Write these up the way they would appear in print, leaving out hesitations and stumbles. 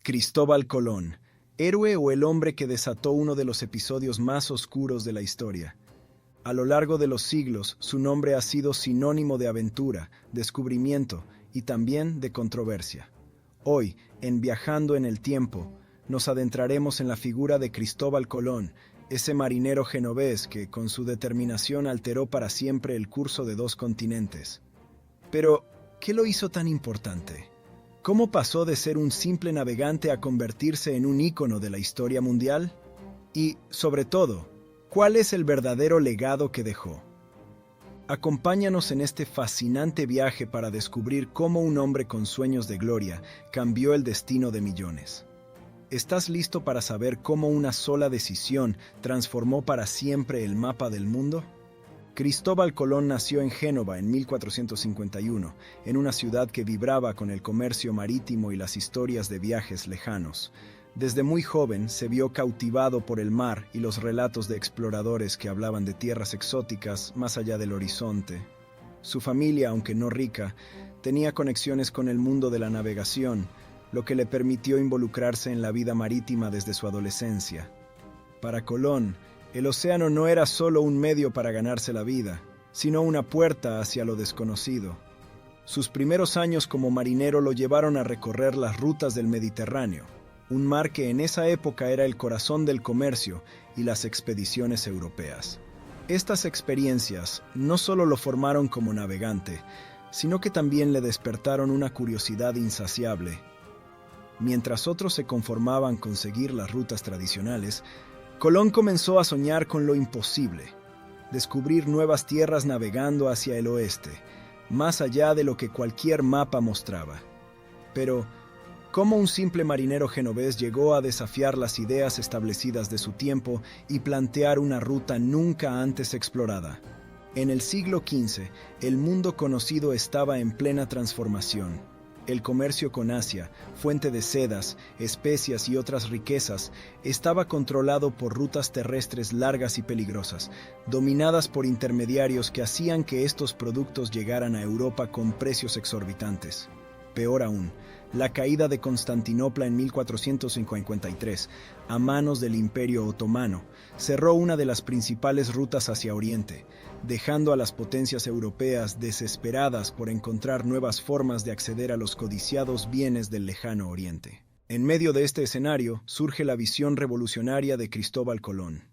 Cristóbal Colón, héroe o el hombre que desató uno de los episodios más oscuros de la historia. A lo largo de los siglos, su nombre ha sido sinónimo de aventura, descubrimiento y también de controversia. Hoy, en Viajando en el Tiempo, nos adentraremos en la figura de Cristóbal Colón, ese marinero genovés que, con su determinación, alteró para siempre el curso de dos continentes. Pero, ¿qué lo hizo tan importante? ¿Cómo pasó de ser un simple navegante a convertirse en un ícono de la historia mundial? Y, sobre todo, ¿cuál es el verdadero legado que dejó? Acompáñanos en este fascinante viaje para descubrir cómo un hombre con sueños de gloria cambió el destino de millones. ¿Estás listo para saber cómo una sola decisión transformó para siempre el mapa del mundo? Cristóbal Colón nació en Génova en 1451, en una ciudad que vibraba con el comercio marítimo y las historias de viajes lejanos. Desde muy joven se vio cautivado por el mar y los relatos de exploradores que hablaban de tierras exóticas más allá del horizonte. Su familia, aunque no rica, tenía conexiones con el mundo de la navegación, lo que le permitió involucrarse en la vida marítima desde su adolescencia. Para Colón, el océano no era solo un medio para ganarse la vida, sino una puerta hacia lo desconocido. Sus primeros años como marinero lo llevaron a recorrer las rutas del Mediterráneo, un mar que en esa época era el corazón del comercio y las expediciones europeas. Estas experiencias no solo lo formaron como navegante, sino que también le despertaron una curiosidad insaciable. Mientras otros se conformaban con seguir las rutas tradicionales, Colón comenzó a soñar con lo imposible, descubrir nuevas tierras navegando hacia el oeste, más allá de lo que cualquier mapa mostraba. Pero, ¿cómo un simple marinero genovés llegó a desafiar las ideas establecidas de su tiempo y plantear una ruta nunca antes explorada? En el siglo XV, el mundo conocido estaba en plena transformación. El comercio con Asia, fuente de sedas, especias y otras riquezas, estaba controlado por rutas terrestres largas y peligrosas, dominadas por intermediarios que hacían que estos productos llegaran a Europa con precios exorbitantes. Peor aún, la caída de Constantinopla en 1453, a manos del Imperio Otomano, cerró una de las principales rutas hacia Oriente, dejando a las potencias europeas desesperadas por encontrar nuevas formas de acceder a los codiciados bienes del lejano Oriente. En medio de este escenario surge la visión revolucionaria de Cristóbal Colón.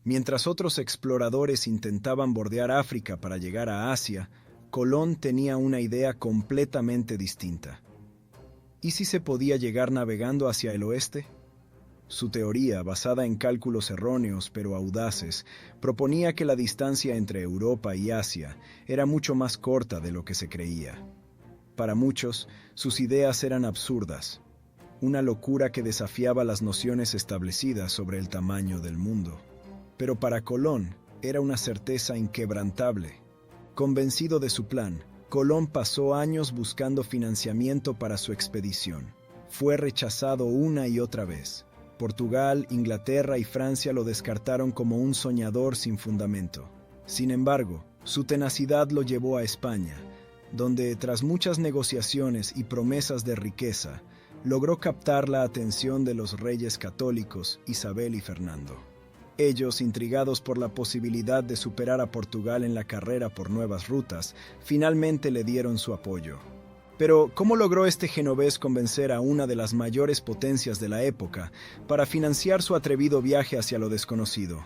Mientras otros exploradores intentaban bordear África para llegar a Asia, Colón tenía una idea completamente distinta. ¿Y si se podía llegar navegando hacia el oeste? Su teoría, basada en cálculos erróneos pero audaces, proponía que la distancia entre Europa y Asia era mucho más corta de lo que se creía. Para muchos, sus ideas eran absurdas, una locura que desafiaba las nociones establecidas sobre el tamaño del mundo. Pero para Colón era una certeza inquebrantable. Convencido de su plan, Colón pasó años buscando financiamiento para su expedición. Fue rechazado una y otra vez. Portugal, Inglaterra y Francia lo descartaron como un soñador sin fundamento. Sin embargo, su tenacidad lo llevó a España, donde, tras muchas negociaciones y promesas de riqueza, logró captar la atención de los reyes católicos Isabel y Fernando. Ellos, intrigados por la posibilidad de superar a Portugal en la carrera por nuevas rutas, finalmente le dieron su apoyo. Pero, ¿cómo logró este genovés convencer a una de las mayores potencias de la época para financiar su atrevido viaje hacia lo desconocido?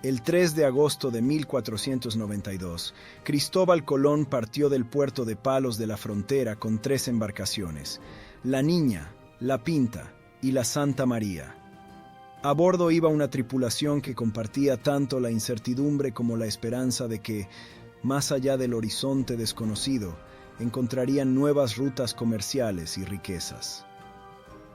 El 3 de agosto de 1492, Cristóbal Colón partió del puerto de Palos de la Frontera con 3 embarcaciones: la Niña, la Pinta y la Santa María. A bordo iba una tripulación que compartía tanto la incertidumbre como la esperanza de que, más allá del horizonte desconocido, encontrarían nuevas rutas comerciales y riquezas.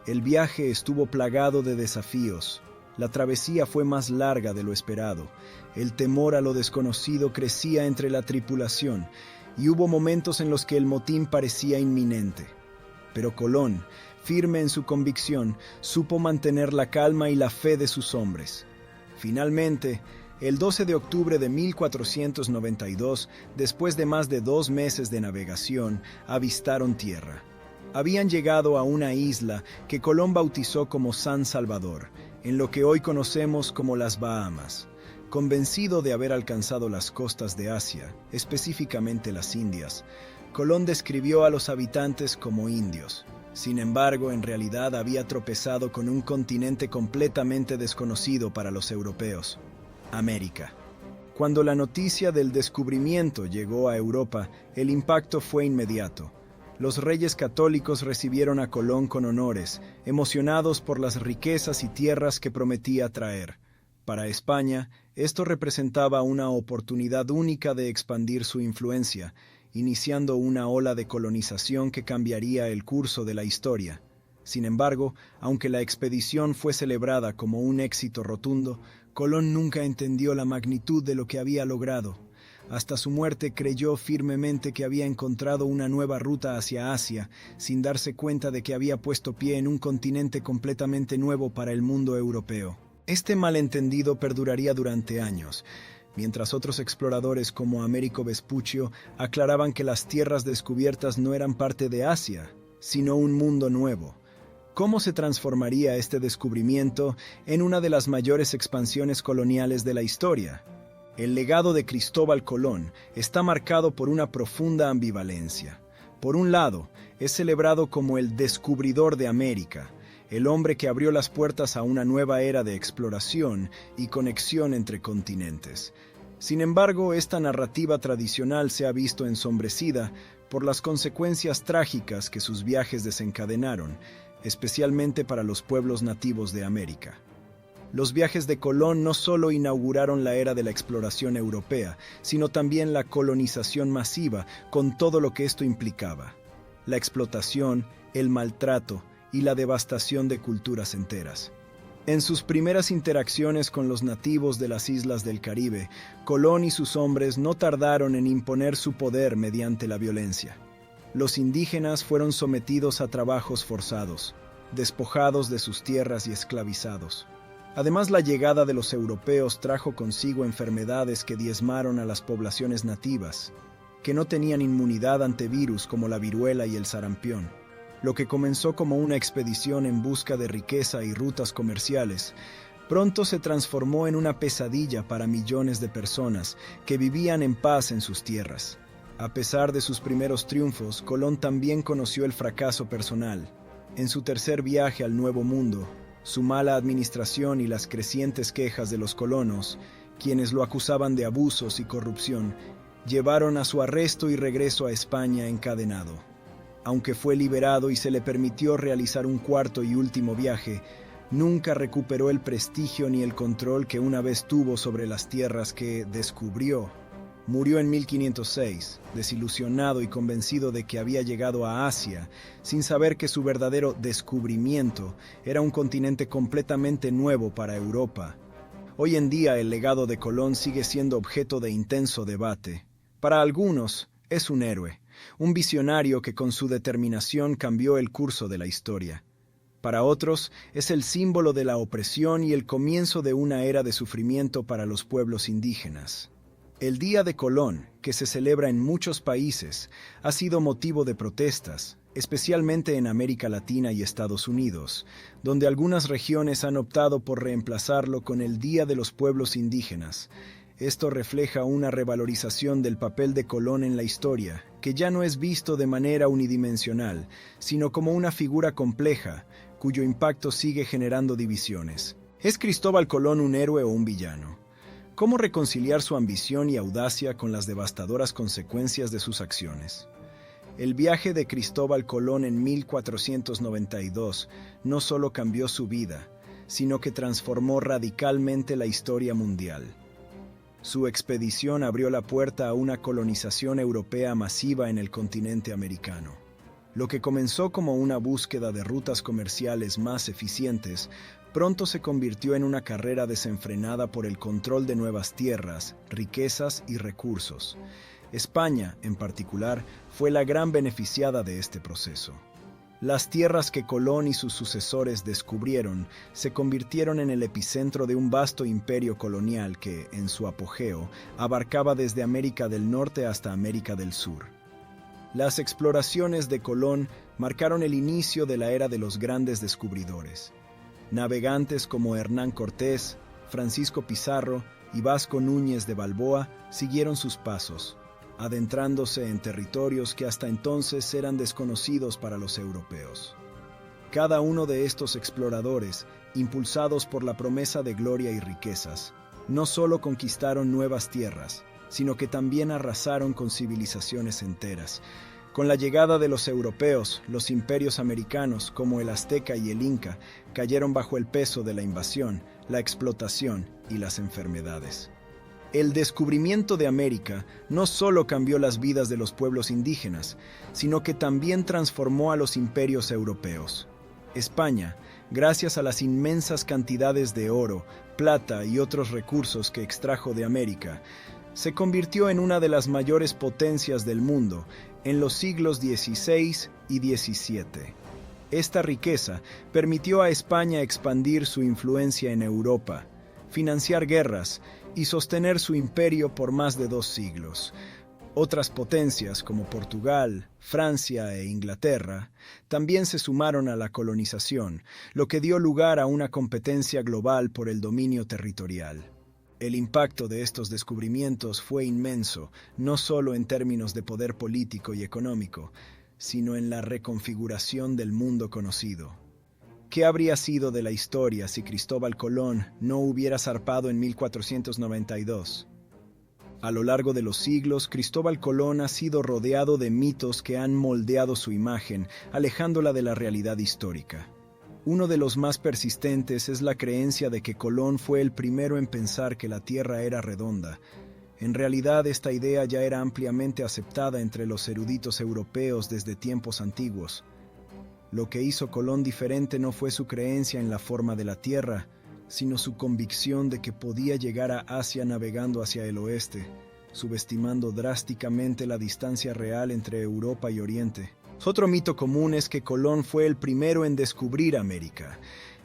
El viaje estuvo plagado de desafíos. La travesía fue más larga de lo esperado. El temor a lo desconocido crecía entre la tripulación y hubo momentos en los que el motín parecía inminente. Pero Colón, firme en su convicción, supo mantener la calma y la fe de sus hombres. Finalmente, el 12 de octubre de 1492, después de más de 2 meses de navegación, avistaron tierra. Habían llegado a una isla que Colón bautizó como San Salvador, en lo que hoy conocemos como las Bahamas. Convencido de haber alcanzado las costas de Asia, específicamente las Indias, Colón describió a los habitantes como indios. Sin embargo, en realidad había tropezado con un continente completamente desconocido para los europeos: América. Cuando la noticia del descubrimiento llegó a Europa, el impacto fue inmediato. Los reyes católicos recibieron a Colón con honores, emocionados por las riquezas y tierras que prometía traer. Para España, esto representaba una oportunidad única de expandir su influencia, iniciando una ola de colonización que cambiaría el curso de la historia. Sin embargo, aunque la expedición fue celebrada como un éxito rotundo, Colón nunca entendió la magnitud de lo que había logrado. Hasta su muerte creyó firmemente que había encontrado una nueva ruta hacia Asia, sin darse cuenta de que había puesto pie en un continente completamente nuevo para el mundo europeo. Este malentendido perduraría durante años, mientras otros exploradores como Américo Vespuccio aclaraban que las tierras descubiertas no eran parte de Asia, sino un mundo nuevo. ¿Cómo se transformaría este descubrimiento en una de las mayores expansiones coloniales de la historia? El legado de Cristóbal Colón está marcado por una profunda ambivalencia. Por un lado, es celebrado como el descubridor de América, el hombre que abrió las puertas a una nueva era de exploración y conexión entre continentes. Sin embargo, esta narrativa tradicional se ha visto ensombrecida por las consecuencias trágicas que sus viajes desencadenaron, especialmente para los pueblos nativos de América. Los viajes de Colón no solo inauguraron la era de la exploración europea, sino también la colonización masiva, con todo lo que esto implicaba: la explotación, el maltrato y la devastación de culturas enteras. En sus primeras interacciones con los nativos de las islas del Caribe, Colón y sus hombres no tardaron en imponer su poder mediante la violencia. Los indígenas fueron sometidos a trabajos forzados, despojados de sus tierras y esclavizados. Además, la llegada de los europeos trajo consigo enfermedades que diezmaron a las poblaciones nativas, que no tenían inmunidad ante virus como la viruela y el sarampión. Lo que comenzó como una expedición en busca de riqueza y rutas comerciales, pronto se transformó en una pesadilla para millones de personas que vivían en paz en sus tierras. A pesar de sus primeros triunfos, Colón también conoció el fracaso personal. En su tercer viaje al Nuevo Mundo, su mala administración y las crecientes quejas de los colonos, quienes lo acusaban de abusos y corrupción, llevaron a su arresto y regreso a España encadenado. Aunque fue liberado y se le permitió realizar un cuarto y último viaje, nunca recuperó el prestigio ni el control que una vez tuvo sobre las tierras que descubrió. Murió en 1506, desilusionado y convencido de que había llegado a Asia, sin saber que su verdadero descubrimiento era un continente completamente nuevo para Europa. Hoy en día el legado de Colón sigue siendo objeto de intenso debate. Para algunos, es un héroe, un visionario que con su determinación cambió el curso de la historia. Para otros, es el símbolo de la opresión y el comienzo de una era de sufrimiento para los pueblos indígenas. El Día de Colón, que se celebra en muchos países, ha sido motivo de protestas, especialmente en América Latina y Estados Unidos, donde algunas regiones han optado por reemplazarlo con el Día de los Pueblos Indígenas. Esto refleja una revalorización del papel de Colón en la historia, que ya no es visto de manera unidimensional, sino como una figura compleja, cuyo impacto sigue generando divisiones. ¿Es Cristóbal Colón un héroe o un villano? ¿Cómo reconciliar su ambición y audacia con las devastadoras consecuencias de sus acciones? El viaje de Cristóbal Colón en 1492 no solo cambió su vida, sino que transformó radicalmente la historia mundial. Su expedición abrió la puerta a una colonización europea masiva en el continente americano. Lo que comenzó como una búsqueda de rutas comerciales más eficientes, pronto se convirtió en una carrera desenfrenada por el control de nuevas tierras, riquezas y recursos. España, en particular, fue la gran beneficiada de este proceso. Las tierras que Colón y sus sucesores descubrieron se convirtieron en el epicentro de un vasto imperio colonial que, en su apogeo, abarcaba desde América del Norte hasta América del Sur. Las exploraciones de Colón marcaron el inicio de la era de los grandes descubridores. Navegantes como Hernán Cortés, Francisco Pizarro y Vasco Núñez de Balboa siguieron sus pasos, adentrándose en territorios que hasta entonces eran desconocidos para los europeos. Cada uno de estos exploradores, impulsados por la promesa de gloria y riquezas, no solo conquistaron nuevas tierras, sino que también arrasaron con civilizaciones enteras. Con la llegada de los europeos, los imperios americanos, como el azteca y el inca, cayeron bajo el peso de la invasión, la explotación y las enfermedades. El descubrimiento de América no solo cambió las vidas de los pueblos indígenas, sino que también transformó a los imperios europeos. España, gracias a las inmensas cantidades de oro, plata y otros recursos que extrajo de América, se convirtió en una de las mayores potencias del mundo en los siglos XVI y XVII. Esta riqueza permitió a España expandir su influencia en Europa, financiar guerras y sostener su imperio por más de 2 siglos. Otras potencias como Portugal, Francia e Inglaterra también se sumaron a la colonización, lo que dio lugar a una competencia global por el dominio territorial. El impacto de estos descubrimientos fue inmenso, no solo en términos de poder político y económico, sino en la reconfiguración del mundo conocido. ¿Qué habría sido de la historia si Cristóbal Colón no hubiera zarpado en 1492? A lo largo de los siglos, Cristóbal Colón ha sido rodeado de mitos que han moldeado su imagen, alejándola de la realidad histórica. Uno de los más persistentes es la creencia de que Colón fue el primero en pensar que la Tierra era redonda. En realidad, esta idea ya era ampliamente aceptada entre los eruditos europeos desde tiempos antiguos. Lo que hizo Colón diferente no fue su creencia en la forma de la Tierra, sino su convicción de que podía llegar a Asia navegando hacia el oeste, subestimando drásticamente la distancia real entre Europa y Oriente. Otro mito común es que Colón fue el primero en descubrir América.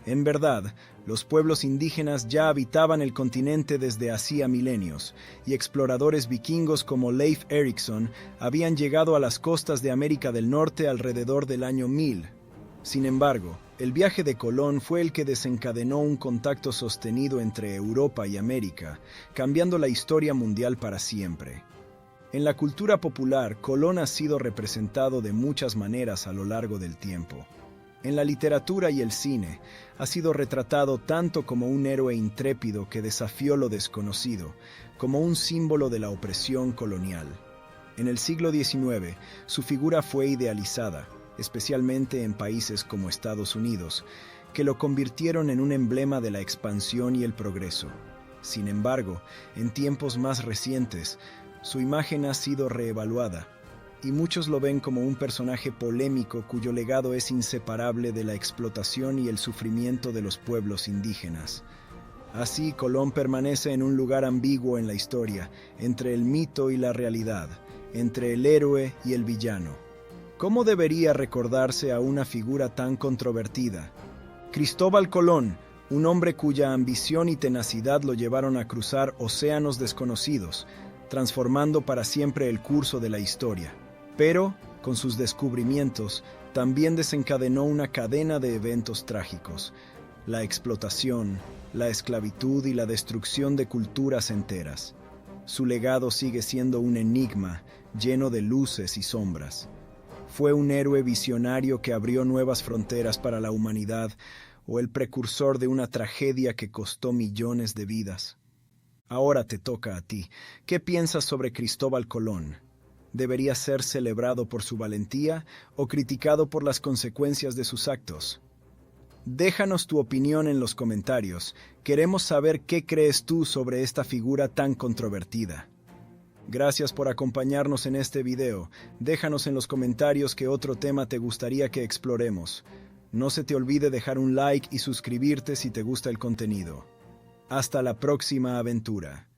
En verdad, los pueblos indígenas ya habitaban el continente desde hacía milenios, y exploradores vikingos como Leif Erikson habían llegado a las costas de América del Norte alrededor del año 1000. Sin embargo, el viaje de Colón fue el que desencadenó un contacto sostenido entre Europa y América, cambiando la historia mundial para siempre. En la cultura popular, Colón ha sido representado de muchas maneras a lo largo del tiempo. En la literatura y el cine, ha sido retratado tanto como un héroe intrépido que desafió lo desconocido, como un símbolo de la opresión colonial. En el siglo XIX, su figura fue idealizada, especialmente en países como Estados Unidos, que lo convirtieron en un emblema de la expansión y el progreso. Sin embargo, en tiempos más recientes, su imagen ha sido reevaluada, y muchos lo ven como un personaje polémico cuyo legado es inseparable de la explotación y el sufrimiento de los pueblos indígenas. Así, Colón permanece en un lugar ambiguo en la historia, entre el mito y la realidad, entre el héroe y el villano. ¿Cómo debería recordarse a una figura tan controvertida? Cristóbal Colón, un hombre cuya ambición y tenacidad lo llevaron a cruzar océanos desconocidos, transformando para siempre el curso de la historia. Pero, con sus descubrimientos, también desencadenó una cadena de eventos trágicos: la explotación, la esclavitud y la destrucción de culturas enteras. Su legado sigue siendo un enigma, lleno de luces y sombras. Fue un héroe visionario que abrió nuevas fronteras para la humanidad, o el precursor de una tragedia que costó millones de vidas. Ahora te toca a ti. ¿Qué piensas sobre Cristóbal Colón? ¿Debería ser celebrado por su valentía o criticado por las consecuencias de sus actos? Déjanos tu opinión en los comentarios. Queremos saber qué crees tú sobre esta figura tan controvertida. Gracias por acompañarnos en este video. Déjanos en los comentarios qué otro tema te gustaría que exploremos. No se te olvide dejar un like y suscribirte si te gusta el contenido. Hasta la próxima aventura.